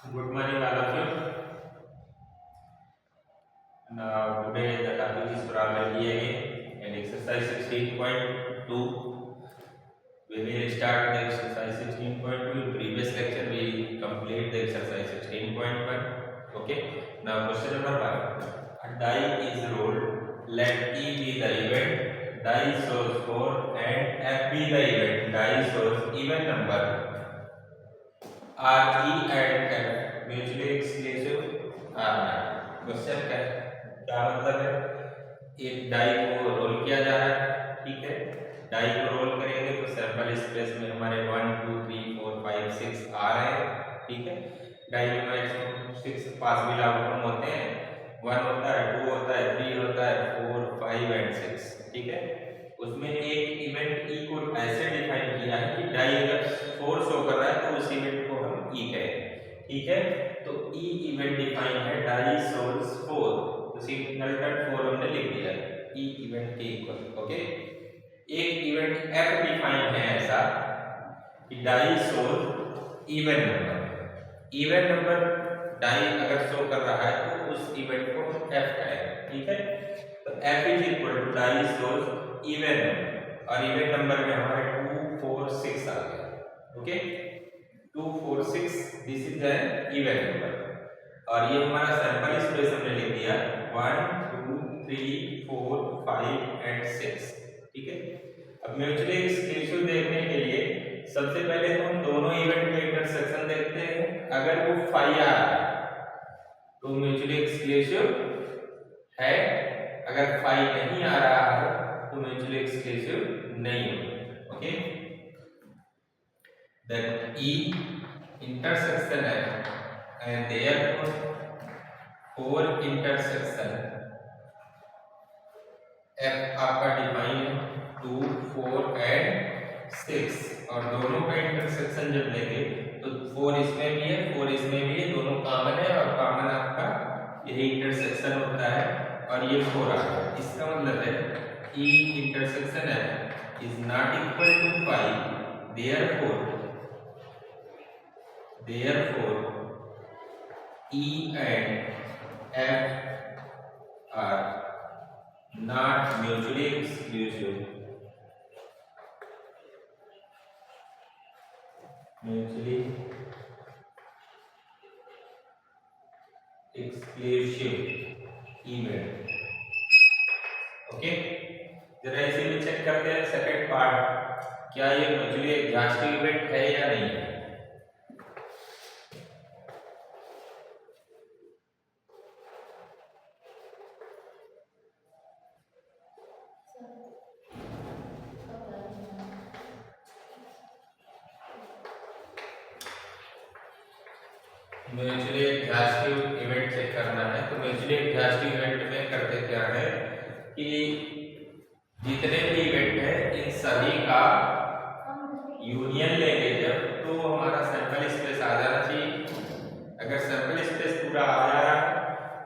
Good morning, all of you. Now, today the topic is probability again and exercise 16.2. We will start the exercise 16.2. In previous lecture, we complete the exercise 16.1. Okay. Now, question number 1. A die is rolled. Let E be the event. Die shows 4 and F be the event. Die shows even number. Are E and F mutually exclusive or not. Question क्या मतलब है, एक die को role किया जा रहा है, ठीक है। डाई को रोल करेंगे तो सैंपल स्पेस में हमारे 1 2 3 4 5 6 आ रहे हैं, ठीक है। डाई में मैक्सिमम 6 पॉसिबल आउटकम होते हैं, 1 होता है, 2 होता है, 3 होता है, 4 5 एंड 6, ठीक है। उसमें एक इवेंट ई को ऐसे डिफाइन किया है कि डाई अगर 4 शो कर रहा है तो उस इवेंट को हम ई कहें, ठीक है। तो ई इवेंट डिफाइन है डाई शोज 4, तो सिंगलटन 4 हमने लिख दिया ई इवेंट के इक्वल, ओके। एक इवेंट एफ डिफाइन है ऐसा कि die shows even number. Even number die अगर शो कर रहा है तो उस इवेंट को हम एफ कहें, ठीक है। तो F is equal to die shows even number, और इवन नंबर में हमारे 2 4 6 आ गया, okay. 2 4 6 this is an even number, और ये हमारा सैंपल स्पेस हमने लिख दिया 1 2 3 4 5 एंड 6, ठीक है। अब म्यूचुअली एक्सक्लूसिव देखने के लिए सबसे पहले तो हम दोनों इवेंट के इंटरसेक्शन देखते हैं। अगर वो 5 आ रहा है तो म्यूचुअली एक्सक्लूसिव है, अगर 5 नहीं आ रहा है तो म्यूचुअली एक्सक्लूसिव नहीं होगा, ओके। दैट ई इंटरसेक्शन है and therefore four intersection F आपका डिफाइन 2 4 एंड 6, और दोनों का इंटरसेक्शन जब लेंगे तो 4 इसमें भी है 4 इसमें भी है, दोनों कॉमन है, और कॉमन आपका यही इंटरसेक्शन होता है, और ये 4 आ गया। इसका मतलब है E intersection F is not equal to 5, therefore E and F are not mutually exclusive, mutually exclusive event, okay. जरा इसी में चेक करते हैं सेकंड पार्ट, क्या ये म्यूचुअली एग्जॉस्टिव इवेंट है या नहीं है। म्यूचुअली एग्जॉस्टिव इवेंट चेक करना है, तो म्यूचुअली एग्जॉस्टिव इवेंट में करते क्या है कि जितने भी इवेंट है इन सभी का यूनियन लेंगे जब, तो हमारा सैंपल स्पेस आ जाना चाहिए। अगर सैंपल स्पेस पूरा आ जा रहा है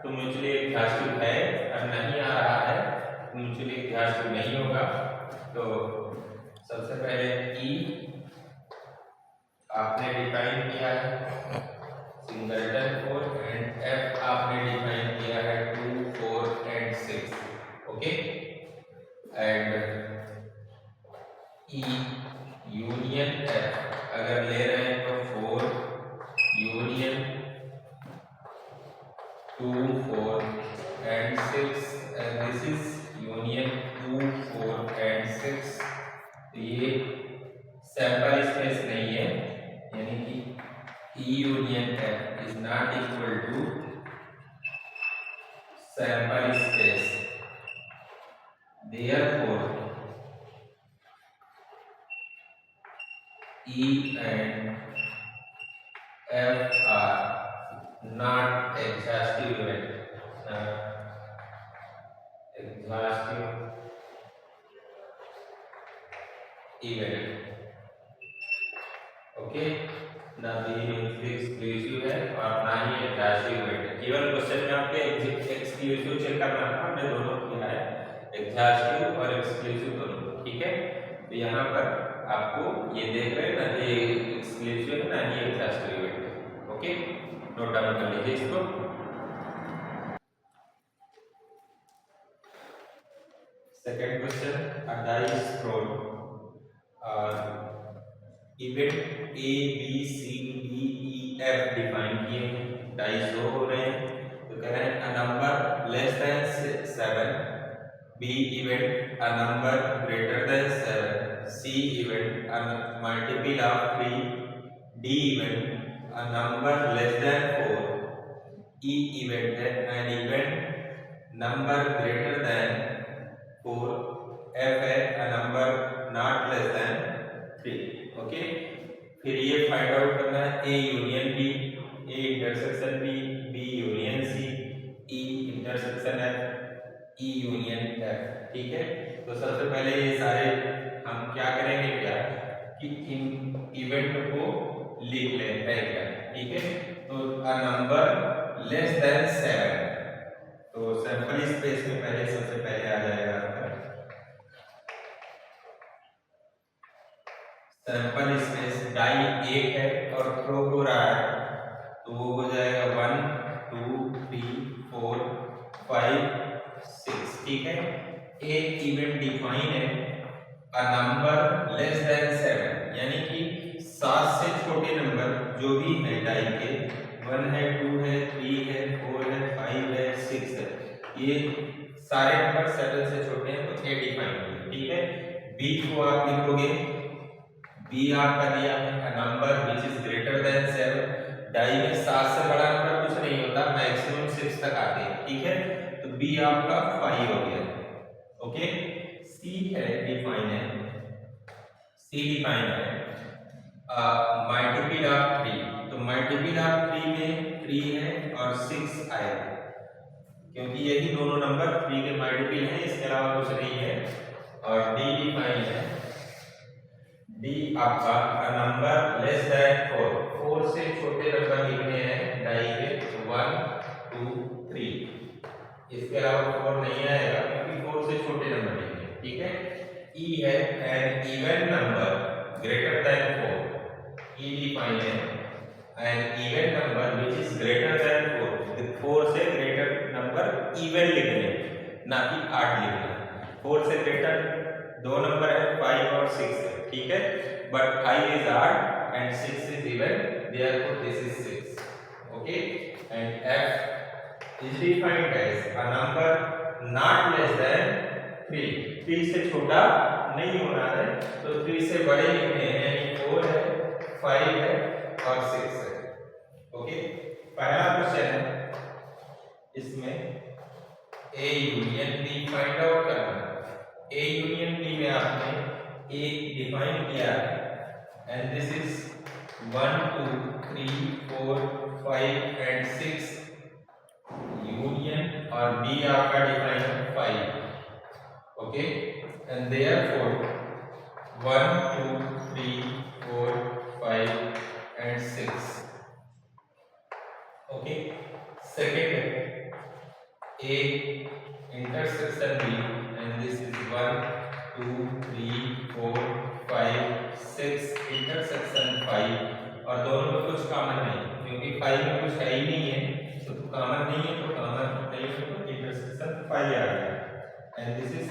तो म्यूचुअली एग्जॉस्टिव है, और नहीं आ रहा है तो म्यूचुअली एग्जॉस्टिव नहीं होगा। तो सबसे पहले ई आपने डिफाइन किया है सिंगलटन 4, एंड एफ आपने डिफाइन किया है 2 4 and 6, okay. And E union F अगर ले रहे हैं तो 4 union 2 4 and 6, and this is union 2 4 and 6। तो ये सैंपल स्पेस नहीं है, यानी कि E union F is not equal to sample space, therefore E and F are not exhaustive event, exhaustive event, okay. ना भी एक्सक्लूसिव है और ना ही एग्जॉस्टिव इवेंट है। केवल क्वेश्चन में आपके एक्सक्लूसिव चेक करना था, हमने दोनों किया है, एग्जॉस्टिव और एक्सक्लूसिव दोनों, ठीक है। तो यहाँ पर आपको ये देख रहे हैं ना, ये एक्सक्लूसिव है ना ही एग्जॉस्टिव इवेंट है, ओके। नोट डाउन कर लीजिए इसको। Second question, a dice roll event A B C D E F define किए हैं, डाइस रो हो रहे हैं, तो कह रहे हैं a number less than 7, B event a number greater than 7, C event a multiple of 3, D event a number less than 4, E event है an event number greater than 4, F है a number not less than 3। Okay, फिर ये find out करना है A union B, A intersection B, B union C, E intersection F, E union F. ठीक है, तो सबसे पहले ये सारे हम क्या करेंगे, क्या कि इन इवेंट को लिख लेते हैं क्या। ठीक है, तो अ नंबर लेस देन 7, तो सैंपल स्पेस में पहले सबसे पहले आ जाएगा आपका सैंपल स्पेस, डाई 1 है और थ्रो हो रहा है, तो वो हो जाएगा 1 2 3 4 5 6। ठीक है, एक इवेंट डिफाइन है अ नंबर लेस देन 7, यानी कि 7 से छोटे नंबर जो भी है डाई के, 1 है 2 है 3 है 4 है 5 है 6 है, ये सारे नंबर 7 से छोटे हैं, तो ए डिफाइन है। ठीक है, बी को आप लिखोगे, बी आपका दिया है a number which is greater than 7, die में 7 से बड़ा नंबर कुछ नहीं होता, मैक्सिमम 6 तक आते हैं। ठीक है, तो बी आपका 5 हो गया। ओके, सी है डिफाइन है, सी डिफाइन है मल्टीपल ऑफ 3, तो मल्टीपल ऑफ 3 में 3 है और 6 आएगा, क्योंकि यही दोनों नंबर 3 के मल्टीपल हैं, इसके अलावा कुछ नहीं है। और डी डिफाइन है, डी आपका नंबर लेस देन 4, 4 से छोटे नंबर लिखने हैं डाई के, तो 1 2 3, इसके अलावा 4 नहीं आएगा, क्योंकि 4 से छोटे नंबर लिखने हैं। ठीक है, ई है an even number greater than 4, E define है an even number which is greater than 4, 4 से ग्रेटर नंबर इवन लिखने हैं, ना कि ऑड लिखना है। 4 से ग्रेटर दो नंबर है 5 और 6 है। ठीक है, but 5 is odd and 6 is even, therefore this is 6. Okay, and f is defined as a number not less than 3, 3 से छोटा नहीं होना है, तो 3 से बड़े लिखने हैं, यानी 4 है 5 है और 6 है। ओके, पहला क्वेश्चन है, इसमें A union B find out करना है। ए यूनियन बी में आपने ए डिफाइन किया है, and this is 1 2 3 4 5 and 6, union और बी आपका डिफाइन है 5। Okay, and therefore 1 2 3 4 5 and 6। Okay, second A intersection B, and this is 1 2 3 4 5 6 intersection 5, और दोनों में कुछ कॉमन नहीं, क्योंकि 5 में कुछ है ही नहीं है, तो कॉमन नहीं है, तो कॉमन नहीं है, तो इंटरसेक्शन 5 आ गया। And this is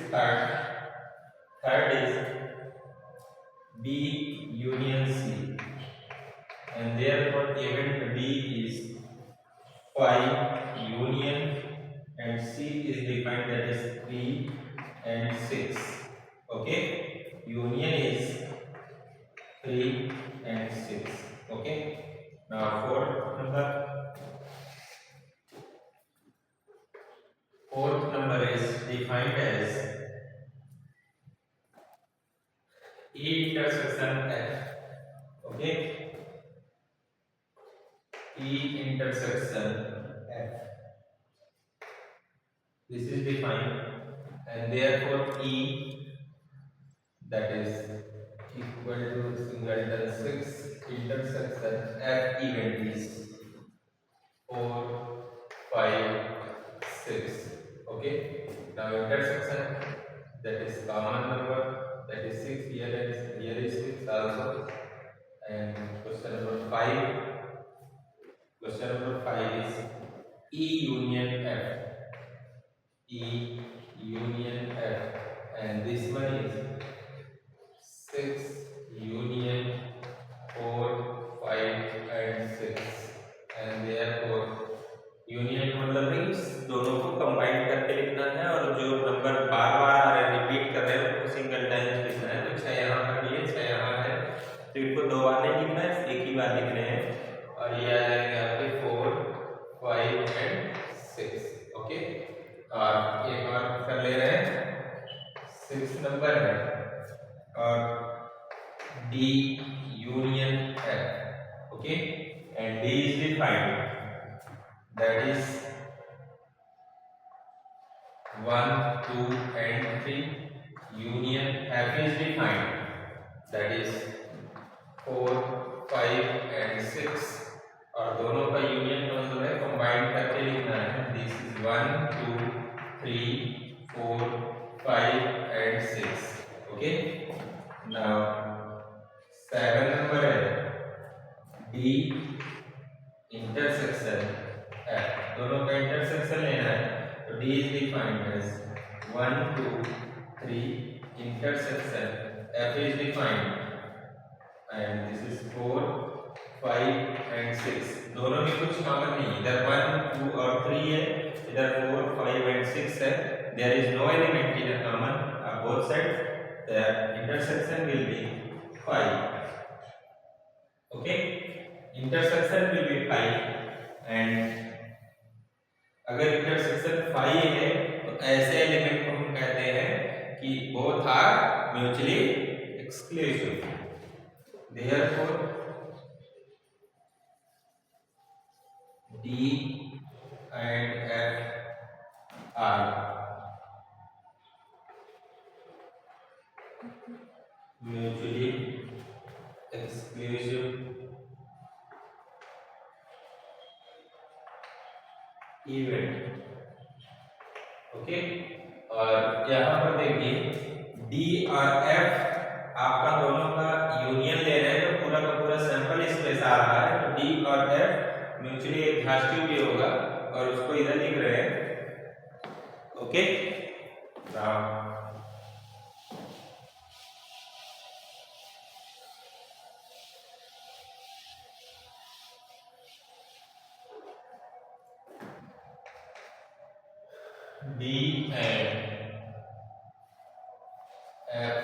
third is B union C, and therefore event B is 5 union and C is defined, that is 3 and 6. Okay, union is 3 and 6. Okay, now fourth number is defined as E intersection F. Okay, E intersection F, this is defined, and therefore E, that is equal to singleton 6 intersection F event is 4 5 6. Okay, now intersection, that is common number, that is 6, here is 6 also, and question number 5, Question number 5 is E union F. E union F, and this one is 6 union 4, 5 and 6, and therefore union मतलब means दोनों को combine करके लिखना है, और जो number बार बार आ रहे हैं रिपीट कर रहे हैं उसको सिंगल टाइम लिखना है। तो 6 यहाँ पर भी है, 6 यहाँ है, तो इनको 2 बार नहीं लिखना है, एक ही बार लिख रहे हैं। और ये आ जाएंगे आपके 4, 5 एंड 6। ओके, और एक बार कर ले रहे हैं, 6 नंबर है और D union F। Okay, and D is defined, that is 1, 2 and 3 union F is defined, that is 4, 5 and 6, और दोनों का यूनियन का मतलब है कंबाइन करके लिखना है। This is 1, 2, 3, 4, 5 and 6। Okay, now 7 number है D इंटरसेक्शन F, दोनों का इंटरसेक्शन लेना है। तो D is defined as 1, 2, 3 intersection F is defined, and this is 4, 5 and 6। दोनों में कुछ कॉमन नहीं, इधर 1, 2 और 3 है, इधर 4, 5 and 6 है। There is no element in a common on both sides, the intersection will be 5। Okay, intersection will be 5, and अगर इंटरसेक्शन 5 है तो ऐसे एलिमेंट को हम कहते हैं कि both are mutually exclusive. Therefore D and F are mutually exclusive event. Okay, और यहाँ पर देखिए D और F आपका दोनों का यूनियन ले रहे हैं, तो पूरा का पूरा सैंपल स्पेस आ रहा है, तो D और F म्यूचुअली एक्सक्लूसिव भी होगा, और उसको इधर लिख रहे हैं। Okay, D and F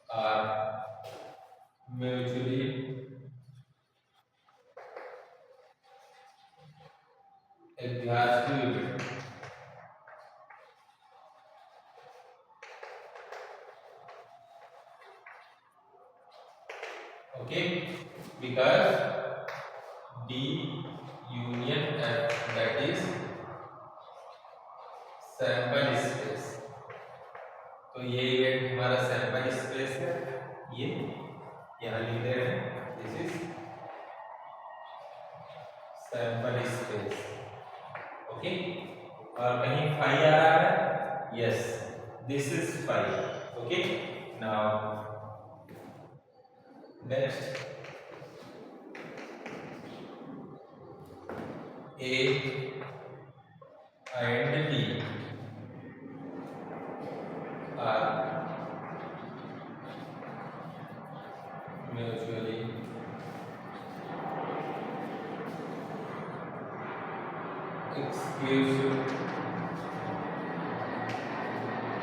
are mutually exclusive। Okay, because D union F, that is sample space, तो ये इवेंट हमारा सैंपल स्पेस है, ये यहाँ लिख दे रहे हैं, this is sample space. Okay, और कहीं 5 आ रहा है, yes this is 5। Okay, now next A and B are mutually exclusive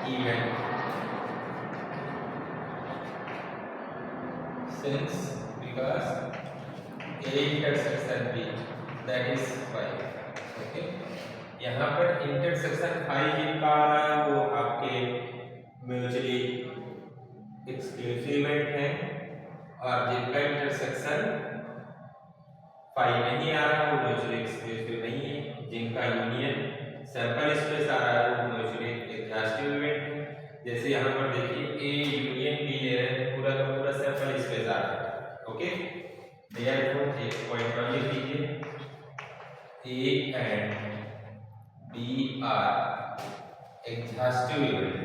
event, since because A intersection B, that is 5। Okay, यहाँ पर इंटरसेक्शन 5 जिनका आ रहा है वो आपके म्यूचुअली एक्सक्लूसिव इवेंट है, और जिनका इंटरसेक्शन 5 नहीं आ रहा है वो म्यूचुअली एक्सक्लूसिव नहीं है। जिनका यूनियन सैंपल स्पेस आ रहा है वो म्यूचुअली एक्सक्लूसिव इवेंट है। जैसे यहाँ पर देखिए A यूनियन B ले रहे हैं, पूरा का पूरा सैंपल स्पेस आ रहा है। ओके, देयरफॉर एक पॉइंट और लिख दीजिए, A and B are exhaustive event।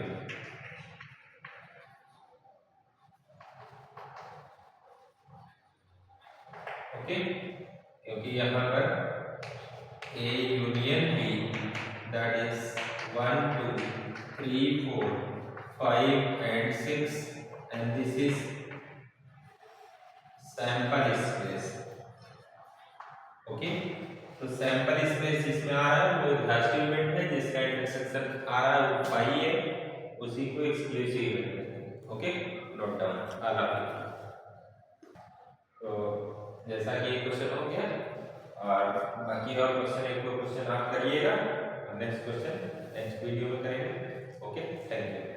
Okay, क्योंकि यहाँ पर A union B, that is 1 2 3 4 5 and 6, and this is sample space. Okay, तो सैंपल स्पेस इसमें आ रहा है, वो पॉजिटिव इवेंट है जिसका इंटरसेक्शन आ रहा है वो पाई है, उसी को एक्सक्लूसिव इवेंट कहते हैं। ओके, नोट डाउन आला। तो जैसा कि ये क्वेश्चन हो गया, और बाकी और क्वेश्चन एक दो क्वेश्चन आप करिएगा, नेक्स्ट क्वेश्चन नेक्स्ट वीडियो में करेंगे। Okay, thank you.